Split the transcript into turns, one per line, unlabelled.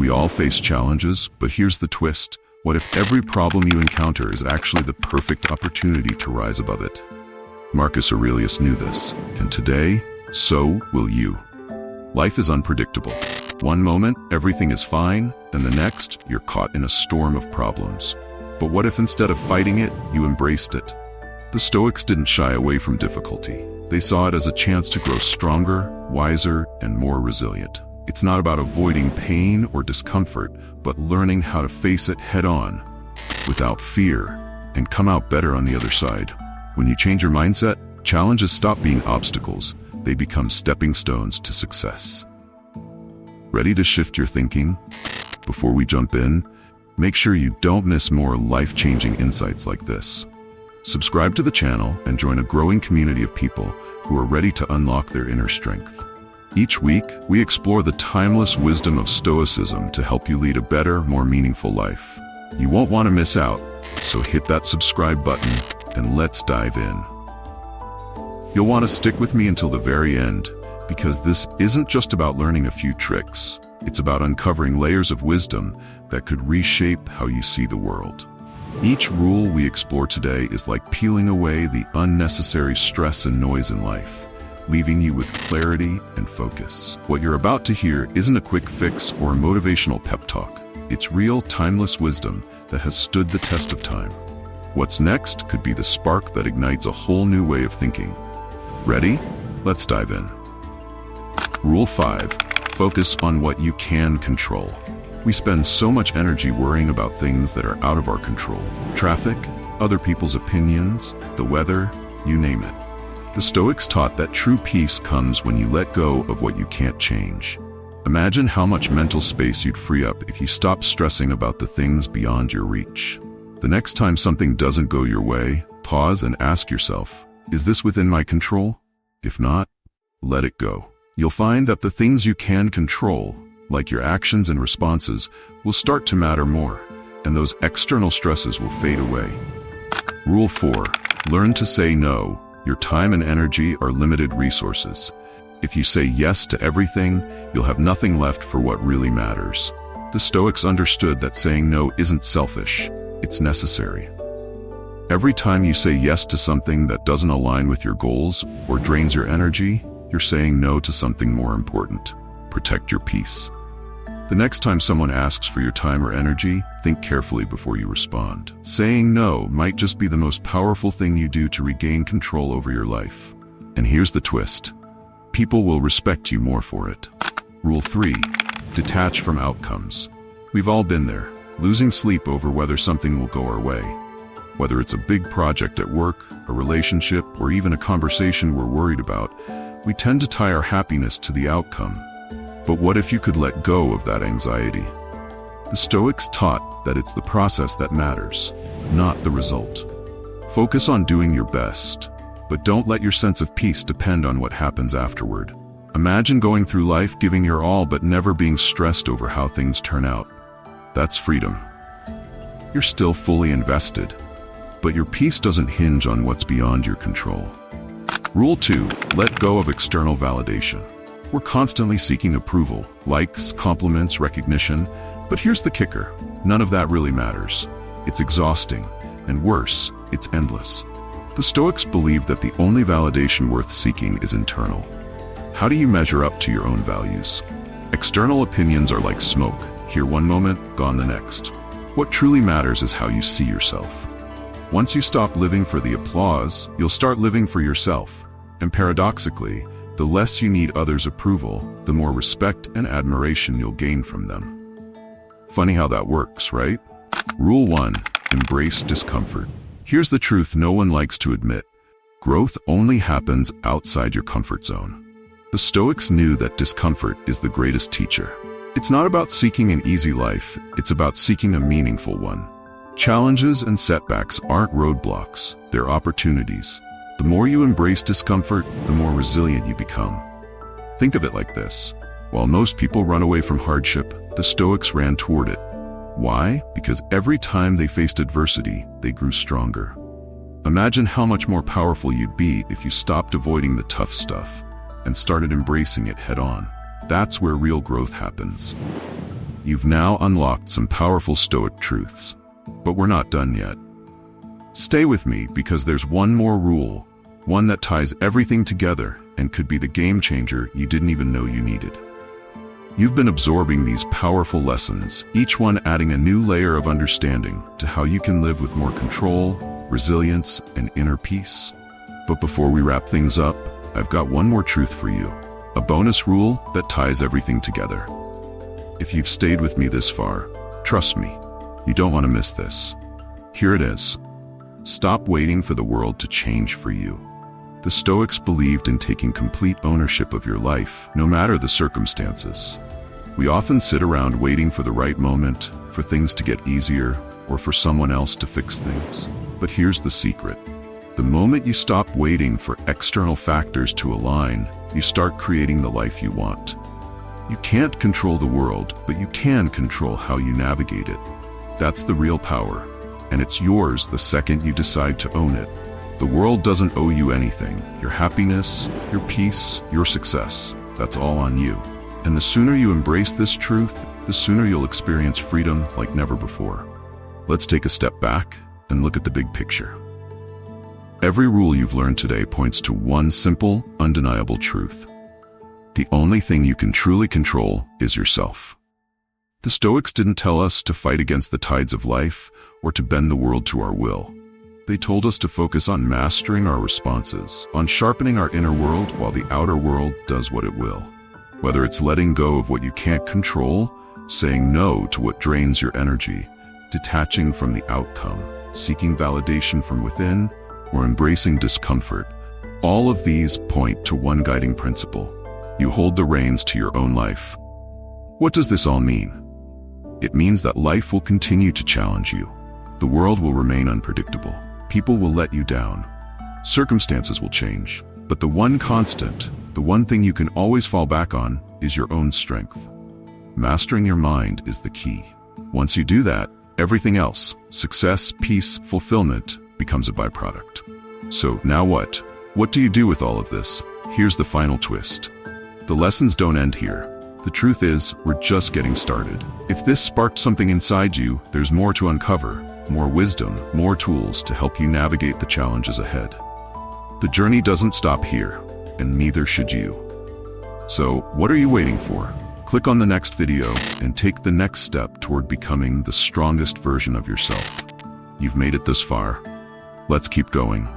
We all face challenges, but here's the twist. What if every problem you encounter is actually the perfect opportunity to rise above it? Marcus Aurelius knew this, and today, so will you. Life is unpredictable. One moment, everything is fine, and the next, you're caught in a storm of problems. But what if instead of fighting it, you embraced it? The Stoics didn't shy away from difficulty. They saw it as a chance to grow stronger, wiser, and more resilient. It's not about avoiding pain or discomfort, but learning how to face it head-on, without fear, and come out better on the other side. When you change your mindset, challenges stop being obstacles. They become stepping stones to success. Ready to shift your thinking? Before we jump in, make sure you don't miss more life-changing insights like this. Subscribe to the channel and join a growing community of people who are ready to unlock their inner strength. Each week, we explore the timeless wisdom of Stoicism to help you lead a better, more meaningful life. You won't want to miss out, so hit that subscribe button and let's dive in. You'll want to stick with me until the very end, because this isn't just about learning a few tricks. It's about uncovering layers of wisdom that could reshape how you see the world. Each rule we explore today is like peeling away the unnecessary stress and noise in life, leaving you with clarity and focus. What you're about to hear isn't a quick fix or a motivational pep talk. It's real, timeless wisdom that has stood the test of time. What's next could be the spark that ignites a whole new way of thinking. Ready? Let's dive in. Rule 5. Focus on what you can control. We spend so much energy worrying about things that are out of our control. Traffic, other people's opinions, the weather, you name it. The Stoics taught that true peace comes when you let go of what you can't change. Imagine how much mental space you'd free up if you stopped stressing about the things beyond your reach. The next time something doesn't go your way, pause and ask yourself, is this within my control? If not, let it go. You'll find that the things you can control, like your actions and responses, will start to matter more, and those external stresses will fade away. Rule 4. Learn to say no. Your time and energy are limited resources. If you say yes to everything, you'll have nothing left for what really matters. The Stoics understood that saying no isn't selfish, it's necessary. Every time you say yes to something that doesn't align with your goals or drains your energy, you're saying no to something more important. Protect your peace. The next time someone asks for your time or energy, think carefully before you respond. Saying no might just be the most powerful thing you do to regain control over your life. And here's the twist. People will respect you more for it. Rule 3. Detach from outcomes. We've all been there, losing sleep over whether something will go our way. Whether it's a big project at work, a relationship, or even a conversation we're worried about, we tend to tie our happiness to the outcome. But what if you could let go of that anxiety? The Stoics taught that it's the process that matters, not the result. Focus on doing your best, but don't let your sense of peace depend on what happens afterward. Imagine going through life giving your all but never being stressed over how things turn out. That's freedom. You're still fully invested, but your peace doesn't hinge on what's beyond your control. Rule 2. Let go of external validation. We're constantly seeking approval, likes, compliments, recognition, but here's the kicker. None of that really matters. It's exhausting, and worse, it's endless. The Stoics believe that the only validation worth seeking is internal. How do you measure up to your own values? External opinions are like smoke, here one moment, gone the next. What truly matters is how you see yourself. Once you stop living for the applause, you'll start living for yourself. And paradoxically, the less you need others' approval, the more respect and admiration you'll gain from them. Funny how that works, right? Rule 1. Embrace discomfort. Here's the truth no one likes to admit. Growth only happens outside your comfort zone. The Stoics knew that discomfort is the greatest teacher. It's not about seeking an easy life, it's about seeking a meaningful one. Challenges and setbacks aren't roadblocks, they're opportunities. The more you embrace discomfort, the more resilient you become. Think of it like this. While most people run away from hardship, the Stoics ran toward it. Why? Because every time they faced adversity, they grew stronger. Imagine how much more powerful you'd be if you stopped avoiding the tough stuff and started embracing it head on. That's where real growth happens. You've now unlocked some powerful Stoic truths. But we're not done yet. Stay with me because there's one more rule, one that ties everything together and could be the game changer you didn't even know you needed. You've been absorbing these powerful lessons, each one adding a new layer of understanding to how you can live with more control, resilience, and inner peace. But before we wrap things up, I've got one more truth for you, a bonus rule that ties everything together. If you've stayed with me this far, trust me, you don't want to miss this. Here it is. Stop waiting for the world to change for you. The Stoics believed in taking complete ownership of your life, no matter the circumstances. We often sit around waiting for the right moment, for things to get easier, or for someone else to fix things. But here's the secret. The moment you stop waiting for external factors to align, you start creating the life you want. You can't control the world, but you can control how you navigate it. That's the real power, and it's yours the second you decide to own it. The world doesn't owe you anything. Your happiness, your peace, your success, that's all on you. And the sooner you embrace this truth, the sooner you'll experience freedom like never before. Let's take a step back and look at the big picture. Every rule you've learned today points to one simple, undeniable truth. The only thing you can truly control is yourself. The Stoics didn't tell us to fight against the tides of life or to bend the world to our will. They told us to focus on mastering our responses, on sharpening our inner world while the outer world does what it will. Whether it's letting go of what you can't control, saying no to what drains your energy, detaching from the outcome, seeking validation from within, or embracing discomfort, all of these point to one guiding principle. You hold the reins to your own life. What does this all mean? It means that life will continue to challenge you. The world will remain unpredictable. People will let you down. Circumstances will change. But the one constant, the one thing you can always fall back on, is your own strength. Mastering your mind is the key. Once you do that, everything else, success, peace, fulfillment, becomes a byproduct. So now what? What do you do with all of this? Here's the final twist. The lessons don't end here. The truth is, we're just getting started. If this sparked something inside you, there's more to uncover, more wisdom, more tools to help you navigate the challenges ahead. The journey doesn't stop here, and neither should you. So, what are you waiting for? Click on the next video and take the next step toward becoming the strongest version of yourself. You've made it this far. Let's keep going.